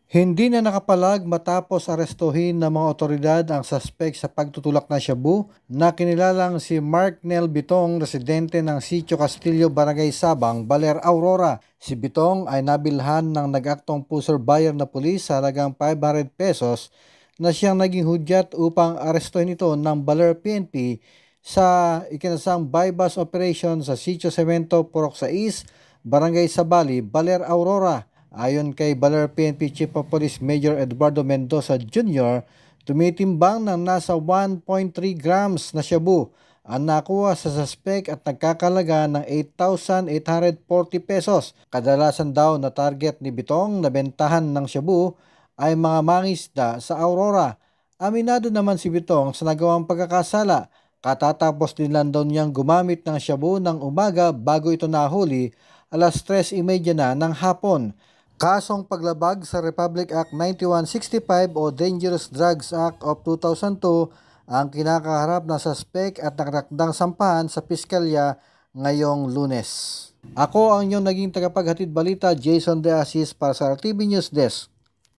Hindi na nakapalag matapos arestuhin ng mga otoridad ang suspect sa pagtutulak ng shabu na kinilalang si Mark Nel Bitong, residente ng Sitio Castillo, Barangay Sabang, Baler, Aurora. Si Bitong ay nabilhan ng nag-aktong pusher buyer na pulis sa halagang 500 pesos na siyang naging hudyat upang arestuhin ito ng Baler PNP sa ikinasang bypass operation sa Sitio Cemento, Purok 6, Barangay Sabali, Baler, Aurora. Ayon kay Baler PNP Chief of Police Major Eduardo Mendoza Jr., tumitimbang ng nasa 1.3 grams na shabu ang nakuha sa suspect at nagkakalaga ng 8,840 pesos. Kadalasan daw na target ni Bitong na bentahan ng shabu ay mga mangisda sa Aurora. Aminado naman si Bitong sa nagawang pagkakasala. Katatapos din lang daw niyang gumamit ng shabu ng umaga bago ito nahuli 3:30 na ng hapon. Kasong paglabag sa Republic Act 9165 o Dangerous Drugs Act of 2002 ang kinakaharap na suspect at nakatakdang sampahan sa piskalya ngayong Lunes. Ako ang inyong naging tagapaghatid balita, Jason De Assis, para sa RTV News Desk.